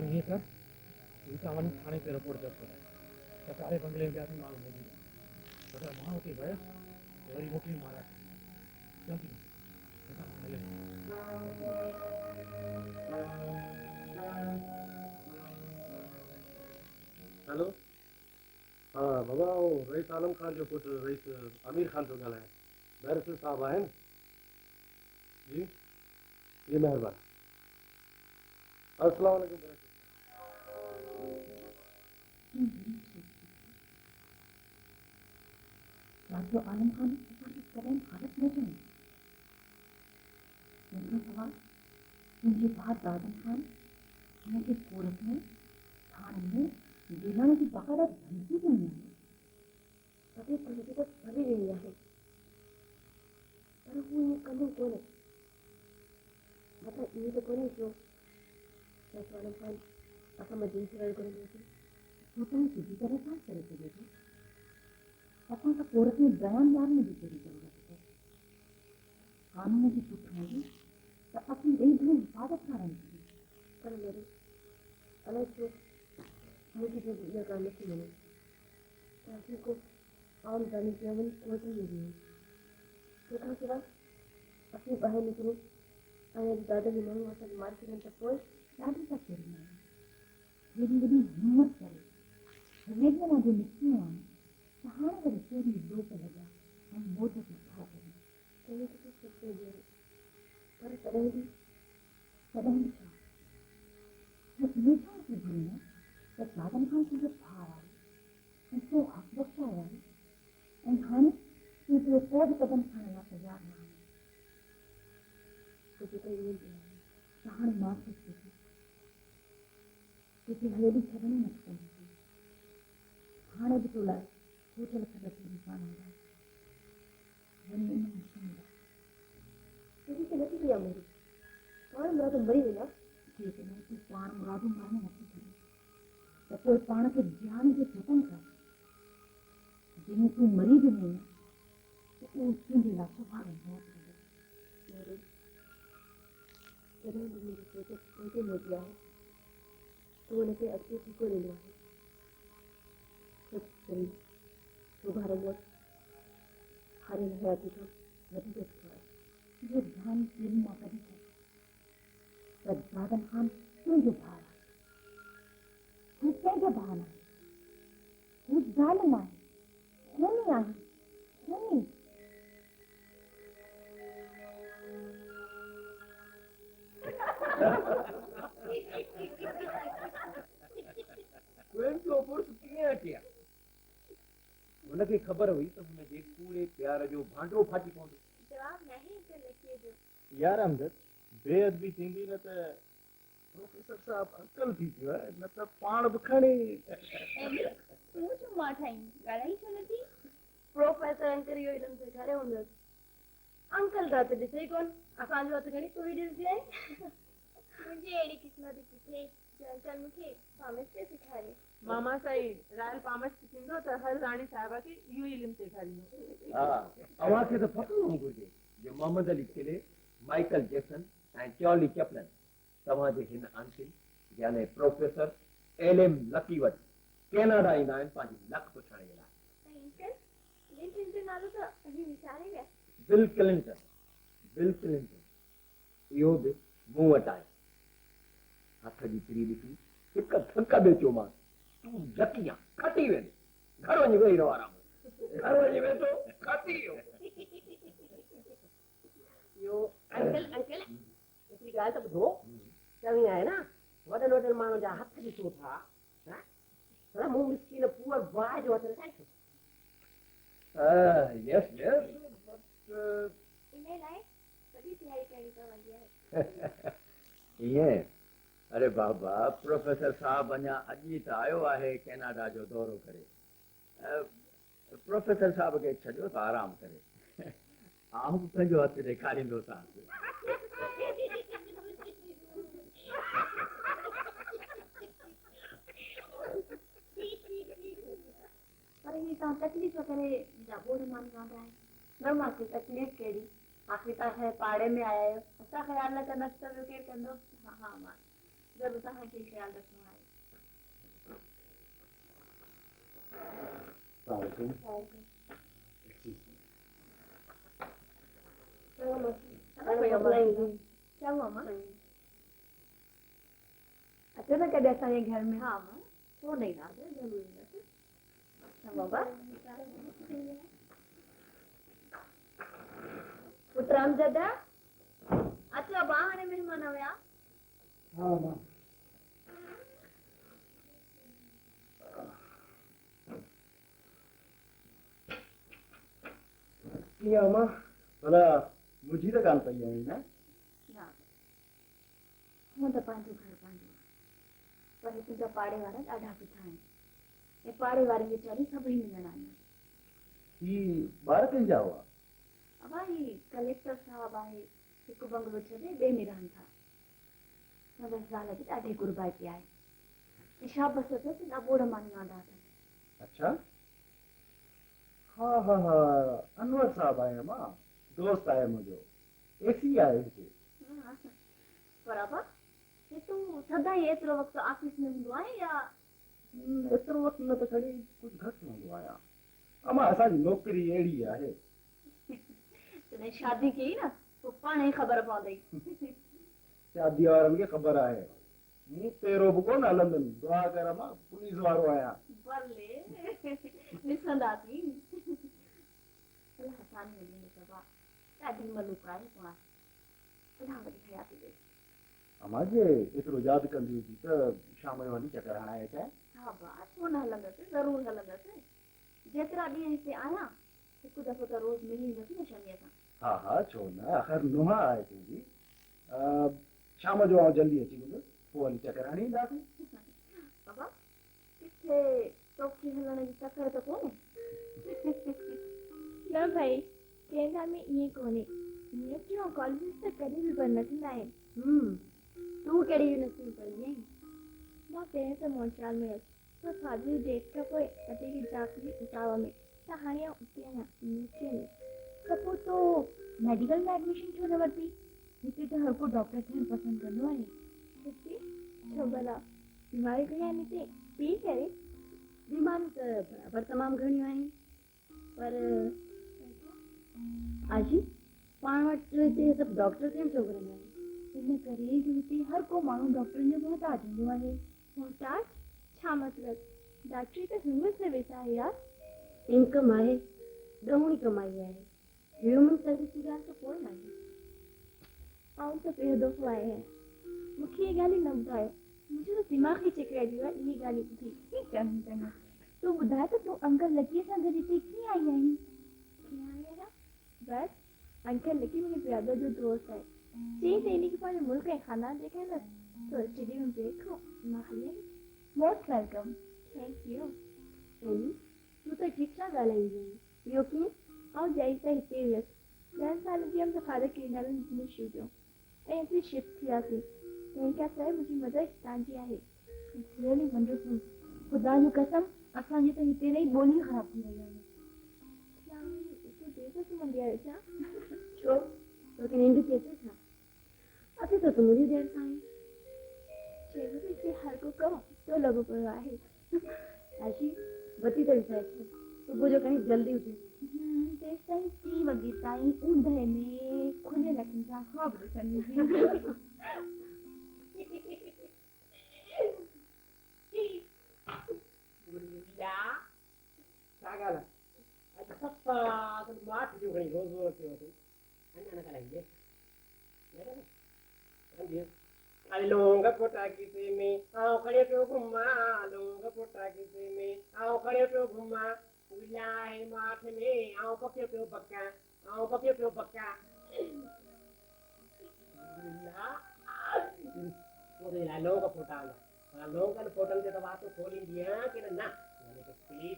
हाणे हीअं कर तूं हितां वञी थाणे ते रिपोर्ट दर्ज कराए त कारे बंगले में ॿिया माण्हू मौजूदु आहे अगरि मां हुते वियसि त वरी मोकिली महाराज चवनि थी हितां हले हेलो हाँ बाबा वो रईस आलम खान जो पुट रईस आमिर खान थो ॻाल्हायां बैरिस्टर साहब आहिनि जी जी महिरबानी अस्सलाम वालेकुम राजू आलम खान असांखे कॾहिं भारत न चयो मुंहिंजो सवाल मुंहिंजे भाउ दादन खान हुनखे सूरत में थाणे में गिलण जी बग़ैर धमकी ॾिनी आहे अभी तुझे तो भरी गई है पर हूँ ये कंदो कोन्हे मतलब ये तो कोन्हे जो राजू आलम खान असां मजबूरी वारी कोन्हे छो त सिधी तरह सां करे सघे थो असां सां कोर्ट में बयान ॾियण जी कहिड़ी ज़रूरत आहे कानून जी पुठ हूंदी त असीं ॿई भेण हिफ़ाज़त सां रहंदासीं पर मेरे अलाए छो मुझे जो इहा ॻाल्हि नथी वणे त असीं को आम जानी कया वञी कोर्ट में वेही तंहिंखां सवाइ असीं ॿाहिरि निकिरूं ऐं अॼु ॾाढा ई माण्हू असांखे मारे छॾनि त पोइ ॾाढी तकलीफ़ आहे हेॾी वॾी हिमत करे रेडियो मां जो निकितियूं आहिनि त हाणे वरी कहिड़ी लोक लॻा ऐं मोद खे छा कयूं चङी त सोचे ॾियो पर तॾहिं बि छा मैं इहे छा थी भुलियां त दादन खां तुंहिंजो भाउ आहे ऐं तो हक़ बख़्शायो आहे ऐं हाणे तूं हिकिड़ो को बि क़दम खणण लाइ तयारु न आहीं कुझु त ईअं बि आहे त हाणे मां थी सोचां तोखे हेॾी छॾणी न पवंदी हाणे बि तो लाइ सोचल खबर कान हूंदा वञी इन मुश्किल तुझी खे नथी कया मेरी पाण मुराद मरी वेंदा जेकॾहिं तूं पाण मुरादूं माने नथी करे त पोइ पाण खे ध्यान जो जतन कर जंहिं तूं मरी बि वञे त उहो तुंहिंजे लाइ सुभाणे मौत मेरे जॾहिं बि मुंहिंजी सोच उल्टी मोटी आहे तो हुनखे अॻिते ठीको ॾिनो आहे सभु शरीर सुभाणे मौत हाणे हयाती खां वधीक सुठो आहे इहो ध्यानु दिलि मां कढी छॾ त दादन खान तुंहिंजो भाउ आहे हू कंहिंजो भाउ न आहे हू ज़ालिम आहे खूनी आहे खूनी तुंहिंजो पुरुष कीअं अचिया हुनखे ख़बर हुई त हुनजे पूरे प्यार जो भांडो फाटी पवंदो जवाब नहीं तो लिखिए जो यार अमजद बेअदबी थींदी न त प्रोफेसर साहब अंकल थी पियो आहे न त पाण बि खणी तूं छो मां ठाहीं ॻाल्हाई छो नथी प्रोफेसर अंकल इहो इल्मु सेखारियो हूंदसि अंकल त हथु ॾिसे कोन असांजो हथु खणी तूं ई ॾिसजे मुंहिंजी अहिड़ी क़िस्मत किथे जो अंकल मूंखे पामिस्ट्री सेखारे मामा साईं रायल पामिस्ट्री थींदो त हर राणी साहिबा खे इहो ई इल्मु सेखारींदो हा अव्हांखे त पतो हुअणु घुरिजे जो मोहम्मद अली किले माइकल जैक्सन ऐं चार्ली चैपलन तव्हांजे हिन अंकिल यानी प्रोफेसर एल.एम. लकी वटि कैनेडा ईंदा आहिनि पंहिंजी लक पुछण जे लाइ अंकल क्लिंटन जो नालो त अभी विचारे विया बिल क्लिंटन इहो बि मूं वटि आहे हथ जी तिरी ॾिठी हिकु थक ॾे चयोमांसि तूं जकी आहे खटी वेंदो घर वञी वेही रहो आराम घर वञी वेठो खटी वियो यो अंकल हिकिड़ी ॻाल्हि त ॿुधो चवी आहे न वॾनि वॾनि माण्हुनि जा हथ ॾिसो था थोरा मूं मिस्किन पूअर बाहि जो हथ ॾिसाए छो यस इन लाइ वॾी तयारी करणी पवंदी आहे ईअं अरे बाबा प्रोफेसर साहब अञा अॼु ई त आयो आहे कैनेडा जो दौरो करे प्रोफेसर साहब खे छॾियो त आराम करे आऊं पंहिंजो हथु ॾेखारींदोसांसि पर ही तव्हां तकलीफ़ करे मुंहिंजा बोड़ मानी वांदा आहिनि न मूंखे तकलीफ़ कहिड़ी आख़िर तव्हां पाड़े में आया आहियो असां ख़्यालु न कंदासीं त ॿियो केरु कंदो हा मां ज़रूरु तव्हांखे ख़्यालु रखिणो आहे। चङो मां अचो न कॾहिं असांजे घर में। हा मां छो न ईंदासीं, ज़रूरु ईंदासीं। चङो बा पुट अमजद अचो बा, हाणे महिमान विया। हा मां कीअं मां भला मुंहिंजी त ॻाल्हि पई आहे न। हूअं त पंहिंजो घर पंहिंजो आहे, पर हिते जा पाड़े वारा ॾाढा सुठा आहिनि ऐं पाड़े वारनि वीचारी सभई मिलण आहिनि। ही ॿार कंहिंजा हुआ? अब ही कलेक्टर साहब आहे, हिकु बंगलो छॾे ॿिए में रहनि था। संदसि ज़ाल जी ॾाढी गुरबाइती आहे ऐं शाबस अथसि न ॿोड़ मानी वांदा अथसि। अच्छा हा हा हा अनवर साहब आहे मां, दोस्त आहे मुंहिंजो, एसी आहे हिते। पर अब कि तूं सदाईं एतिरो वक़्तु ऑफिस में हूंदो आहे या? एतिरो वक़्तु न त खणी कुझु घटि हूंदो आहियां। अमां असांजी नौकिरी अहिड़ी आहे। तूने शादी कई न तो पाण ई ख़बर पवंदई। शादी वारनि खे ख़बर आहे, मूं तेरो बि कोन हलंदुमि, दुआ कर मां पुलिस वारो आहियां। भले ॾिसंदासीं। अलाह असांजी मिलंदी सभा ॾाढी मलूक आहे पाण, अलाह वॾी हयाती ॾे। अमां जे एतिरो यादि कंदी हुई त शाम जो वञी चकर हणाए अचां। हा बा छो न हलंदसि, ज़रूरु हलंदसि। जेतिरा ॾींहं हिते आहियां हिकु दफ़ो त रोज़ मिली ईंदसि न शमीअ सां। हा हा छो न, आख़िर नुंहुं आहे तुंहिंजी। शाम जो आउं जल्दी अची वेंदुसि, पोइ वञी चकर हणी ईंदासीं। बाबा किथे तोखे हलण जी तकड़ त कोन्हे? न भाई कंहिंजा में ईअं कोन्हे, यूनिवर्सिटी ऐं कॉलेज त कॾहिं बि बंदि न थींदा आहिनि। तूं कहिड़ी यूनिवर्सिटी में पढ़ी आहीं? मां पहिरियों त मोन्ट्रियल में हुयसि, पर शादी जी डेट खां पोइ कॾहिं बि जाकरी इटावा में, त हाणे आउं उते आहियां यूनिवर्सिटी में। त पोइ तो मेडिकल में एडमिशन छो न वरिती? हिते त हर को डॉक्टर थियणु पसंदि कंदो आहे। हिते छो भला बीमारियूं घणियूं आहिनि हिते? पी करे बीमारियूं त बराबरि तमामु घणियूं आहिनि, पर आजी पाण वटि हिते सभु डॉक्टर थियणु छो घुरंदा आहिनि? इन करे जो हिते हर को माण्हू डॉक्टरनि जो मोहताज हूंदो आहे। मोहताज छा मतिलबु? डॉक्टरी त ह्यूमन सर्विस आहे यार। इनकम आहे, ॾहोणी कमाई आहे, ह्यूमन सर्विस जी ॻाल्हि त कोन आहे। आउं त पहिरियों दफ़ो आया आहियां, मूंखे इहे ॻाल्हियूं न ॿुधायो, मुंहिंजो त दिमाग़ ई चिकराइजी वियो आहे इहे ॻाल्हियूं ॿुधी। चङो चङो, तूं ॿुधाए त तूं अंकल लकीअ सां गॾु हिते कीअं आई आहीं? कीअं आई आहियां? बसि अंकल लकी मुंहिंजे ब्रदर जो दोस्त आहे, चई त इनखे पंहिंजो मुल्क ऐं खानदान ॾेखारींदसि, तो स्टडी में ब्रेक हो मां हली आई। Most welcome. Thank you. एनी तूं त ठीकु सां ॻाल्हाईंदी आहीं, ॿियो कीअं? आउं जई त हिते हुयसि, 10 साल जी हुयमि त फादर केरल में शिफ्ट थियो ऐं हिते शिफ्ट थियासीं। तंहिंखां सवाइ मुंहिंजी मदर हितां जी आहे। It's really wonderful. ख़ुदा जी कसम असांजी त हिते रही ॿोली ख़राब थी वई आहे। तूं देरि सां सुम्हंदी आहियो छा? छो तोखे निंड थी अचे छा? अचे त तूं मुंहिंजी देरि सां आई। चइबो त हिते हर को कमु तो लॻो पियो आहे। आशी बती त विसाए छॾ, सुबुह जो खणी जल्दी उथी। तेसिताईं 3 वॻे ताईं ऊंदहि में खुलियल अखियुनि सां ख़्वाब ॾिसंदी हुई। छा ॻाल्हि आहे? अॼु सफ़ा माठ जो खणी रोज़ रोज़ थियो अथई, अञा न ॻाल्हाईंदे? अरे लोंग फोटा किसे में आओ खड़े पियो घुमा, लोंग फोटा किसे में आओ खड़े पियो घुमा, विलाए माठ में आओ पकियो पियो बक्का, आओ पकियो पियो बक्का। लोंग फोटा आंदा, लोंगनि फोटनि ते त वातो खोलींदी आहियां कि न? यानी कि प्लीज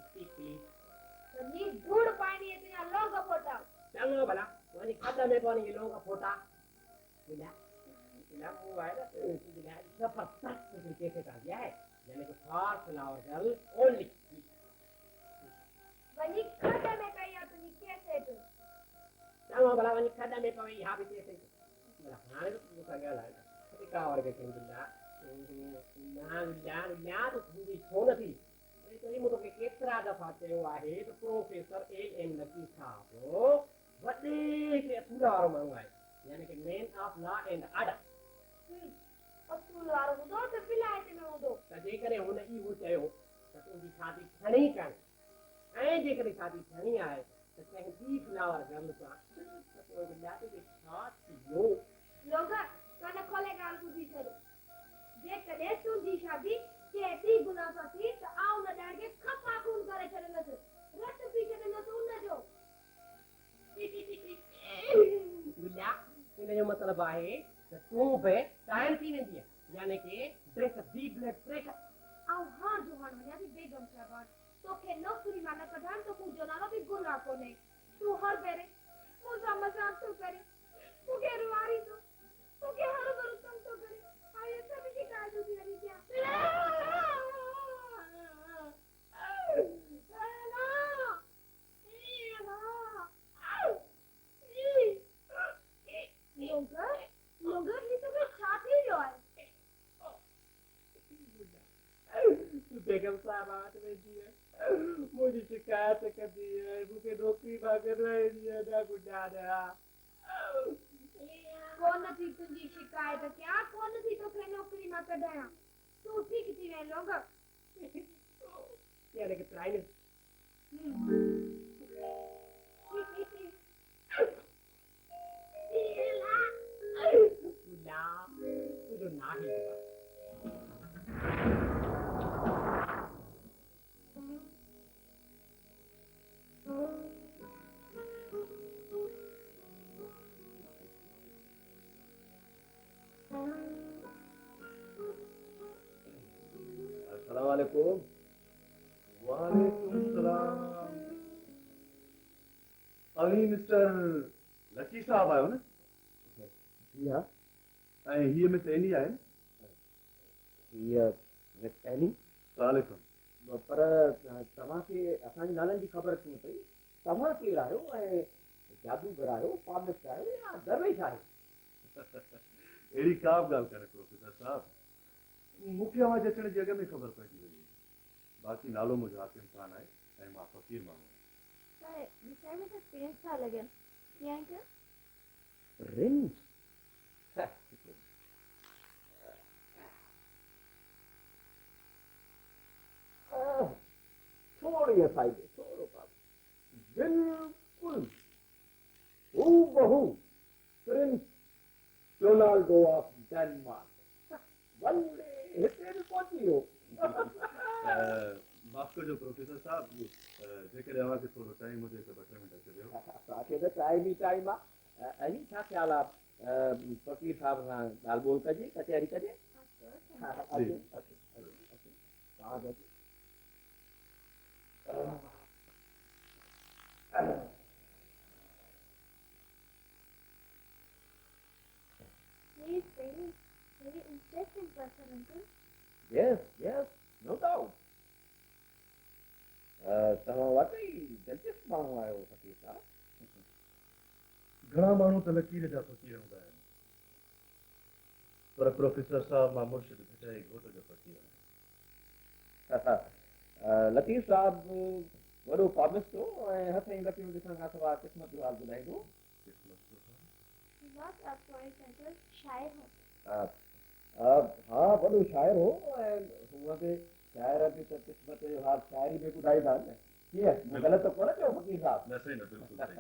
स्पीक प्लीज। सॼी धूड़ पाइणी आहे तुंहिंजा लोंग फोटा। चङो भला वञी खाधे में पवनि इहे लोंग फोटा। वो है ना जबरदस्त तरीके से कर दिया है, यानी कि फार फ्लावर गर्ल ओनली। वही खाधे में कही है तुझी कैसेट। चलो भला वही खाधे में पवे यहाँ भी कैसे भला हाणे तो का ॻाल्हि आहे फ्लावर के बिल्ला ना तो मुझे छो नथी तो ये मुझे केतिरा दफ़ा चयो आहे तो प्रोफेसर एल लकी साहब वॾे हिकिड़े असूल वारो माण्हू आहे यानी कि man of law and order असूल वारो हूंदो त विलायत में हूंदो त जेकॾहिं हुन इहो चयो त तुंहिंजी शादी थियणी कान्हे ऐं जेकॾहिं शादी थियणी आहे त कंहिं ॿी फ्लावर गर्ल सां त पोइ बिल्ला तुंहिंजे छा थियो लोग कन खोले ॻाल्हि ॿुधी छॾ जेकॾहिं तुंहिंजी शादी केतिरी गुनाह सां थी त आउं न ॾाढ खे खपा खून करे छॾंदसि रत पी छॾंदसि उनजो बिल्ला इन जो मतिलबु आहे त तूं बि टाइम थी वेंदी यानी कि ड्रिंक बी ब्लड प्रेशर आउं हार जो हाण वञा थी बेगम साहिबान तोखे नौकरी मां न कढाइण त मुंहिंजो नालो बि गुनाह कोन्हे तूं हर भेरे मूंसां मज़ाक थो करे मूंखे रुआरींदो मूंखे हर भेरो तंग थो करे हाणे सभु शिकायतूं थी वञी थिया लोगर ही तो छा थी वियो आहे बेगम साहब वटि वेंदी आहे मुंहिंजी शिकायत कंदी आहे मूंखे नौकरी मां कढाईंदी आहे न गुॾा कोन थी तुंहिंजी शिकायत कयां कोन थी तोखे नौकरी मां कढायां तूं ठीक थी वएं लोगर यानी कि प्राइम गुॾा तुंहिंजो नाहे अस्सलाम वालेकुम। वालेकुम सलाम। अभी मिस्टर लकी साहब आयो न? जी हाँ। ऐं हीअ मिस एनी आहे न? हीअ मिस एनी। वालेकुम। पर तव्हांखे असांजे नालनि जी ख़बर कीअं पई? तव्हां केरु आहियो ऐं जादूगर आहियो पामिस्ट आहियो या दरवेश आहियो? अहिड़ी का बि ॻाल्हि कान्हे प्रोफेसर साहब मूंखे आवाज़ अचण जी अॻ में ख़बर पइजी वई बाक़ी नालो मुंहिंजो हाकिम ख़ान आहे ऐं मां फ़क़ीर माण्हू पर ॾिसण में त प्रिंस था लॻनि कीअं अंकल प्रिंस? थोड़ी असाइड थोड़ो काम बिल्कुल हूबहू Prince Ronaldo of Denmark Vande हिते बि पहुची वियो। माफ़ कजो प्रोफेसर साहब जेकॾहिं अव्हांखे थोरो टाइम हुजे त ॿ टे मिंट अची वियो असांखे त टाइम ई टाइम आहे। अहीं छा ख़्यालु आहे फ़क़ीर साहिब सां ॻाल्हि ॿोल कजे कचहरी कजे? He is very interesting person, uncle. Yes, yes, no doubt. तव्हां वाकई दिलचस्प माण्हू आहियो फ़क़ीर साहब। घणा माण्हू त लकीर जा फ़क़ीर हूंदा आहिनि पर प्रोफेसर साहब मां मुर्शिद भिटाई घोट जो फ़क़ीर आहियां। लतीफ़ साहिबु वॾो पाबिस्त हो ऐं हथ ऐं लकियूं ॾिसण खां सवाइ क़िस्मत जो हाल ॿुधाईंदो। He was a poet, uncle. शायर हो हा वॾो शाइर हो ऐं हूअं बि शाइर बि त क़िस्मत जो हाल शाइरी में ॿुधाईंदा आहिनि न। कीअं मूं ग़लति त कोन चयो फ़क़ीर साहिबु? न सही न बिल्कुलु सही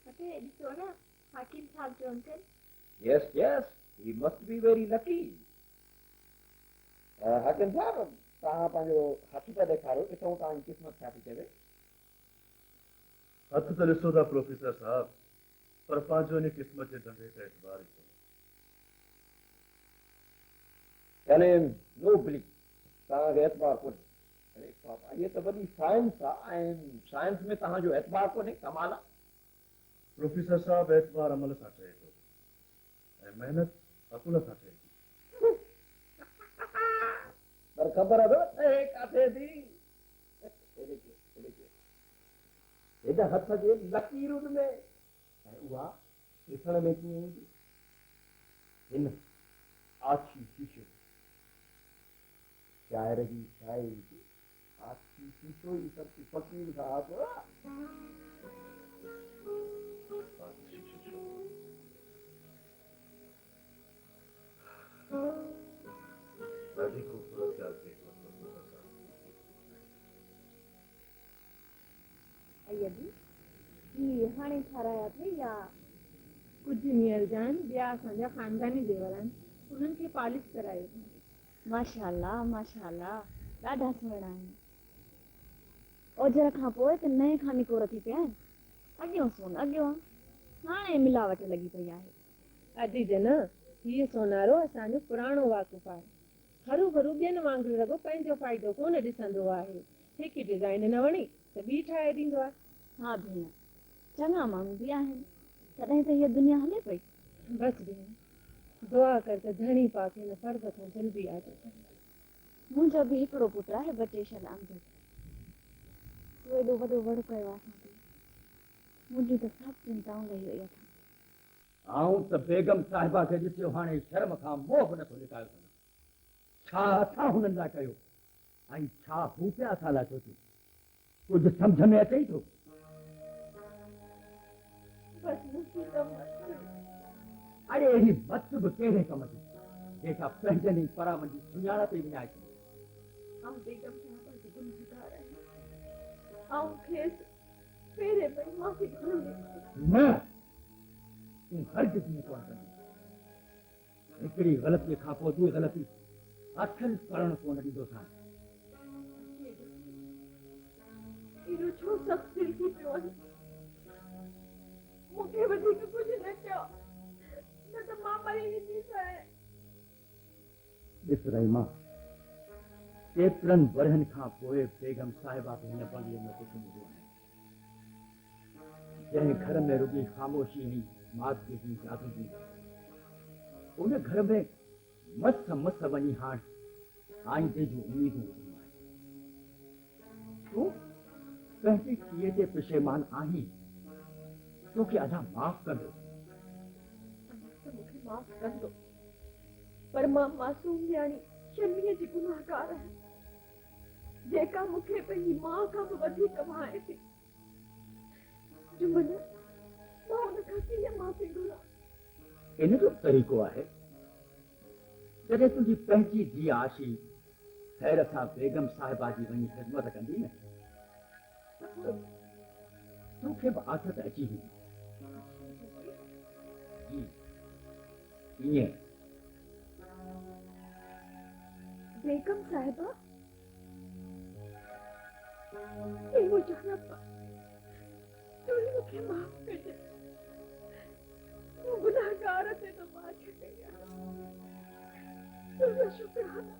अटे ॾिसो न हाकिम साहब जो uncle Yes, yes, he must be very lucky. हाकिम साहिबु तव्हां पंहिंजो हथ त ॾेखारियो ॾिसूं तव्हांजी क़िस्मत छा थी चवे। हथ त ॾिसो था प्रोफेसर साहब पर पंहिंजो इन क़िस्मत जे धंधे ते एतबार ई कोन्हे। यानी नो बिलीव तव्हांखे एतबार कोन्हे। अरे बाबा इहा त वॾी साइंस आहे ऐं साइंस में तव्हांजो एतबार कोन्हे कमाल आहे। प्रोफेसर साहब एतबार अमल सां ठहे थो ऐं महिनत अकुल सां ठहे थी। पर ख़बर आहे किथे थी हिन हथ जे लकीरुनि में ऐं उहा ॾिसण में कीअं ईंदी? आछी शीशो शायर जी शायरी आछी शीशो ई सब फकीर साहब ॾाढी ख़ूबसूरत ॻाल्हि थी अय्यबी ही हाणे ठाराया थे या कुछ हींअर जा आहिनि ॿिया असांजा ख़ानदानी जेवर आहिनि उन्हनि खे पॉलिश करायो अथऊं। माशाल्लाह माशाल्लाह ॾाढा सुहिणा आहिनि ओजर खां पोइ त नए खां निकोर थी पिया आहिनि अॻियो सोन अॻियो हाणे मिलावट लॻी पई आहे अदी जन हीअ सोनारो असांजो पुराणो वाक़ुफ़ आहे हरू भरू ॿियनि वांगुरु रुॻो पंहिंजो फ़ाइदो कोन ॾिसंदो आहे हिकु डिज़ाइन न वणी त ॿी ठाहे ॾींदो आहे। हा भेण चङा माण्हू बि आहिनि तॾहिं त हीअ दुनिया हले पई बसि भेण दुआ कर त धणी पाक हिन फर्ज़ खां जल्दी आजो मुंहिंजो बि हिकिड़ो पुटु आहे बचेशन अमजद तूं एॾो वॾो वड़ कयो आहे असांखे मुंहिंजूं त सभु चिंताऊं लही वई अथनि आऊं त बेगम साहिबा खे ॾिसियो हाणे शर्म खां मोह बि नथो निकारे सघां छा असां हुननि लाइ कयो ऐं छा हू पिया असां लाइ सोचियो कुझु सम्झ में अचे ई थो अरे अहिड़ी मत बि कहिड़े कम जी जेका पंहिंजनि ई परामंदी सुञाणप ई विञाए छॾे ऐं बेगम साहिबा जी गुनहगार आहे ऐं खेसि पहिरें पई माफ़ी घुरणी न तूं हरगिज़ ईअं कोन कंदी हिकिड़ी ग़लतीअ खां पोइ ॿी ग़लती अथनि करणु कोन ॾींदोसांइ एॾो छो सख़्तु दिलि थी पियो आहे मूंखे वधीक कुझु न चयो न त मां मरी वेंदीसांइ ॾिस रहीमा केतिरनि वरहनि खां पोइ बेगम साहिबा खे हिन बंगले में कुझु मिलियो आहे जंहिं घर में रुॻी ख़ामोशी ऐं मादगी जी जादूगी उन घर में मस मस वञी हाणे आईंदे जूं उमेदूं उॾियूं आहिनि तूं पंहिंजी थीअ ते पेशेमान आहीं तोखे अञा माफ़ कंदो त मूंखे माफ़ कंदो पर मां मासूम न्याणी शमीअ जी गुनाहगार आहियां जेका मूंखे पंहिंजी माउ खां बि वधीक वहाए थी जुमन मां हुन खां कीअं माफ़ी घुरां इन जो तरीक़ो आहे जॾहिं तुंहिंजी पंहिंजी धीउ आशी ख़ैर सां बेगम साहिबा जी वञी ख़िदमत कंदी न तोखे बि आदत अची वेंदी ईअं बेगम साहिबा हे मुंहिंजो रब तूं मूंखे माफ़ कजे तूं गुनाहगार ते त मां छॾे तुंहिंजो शुक्राना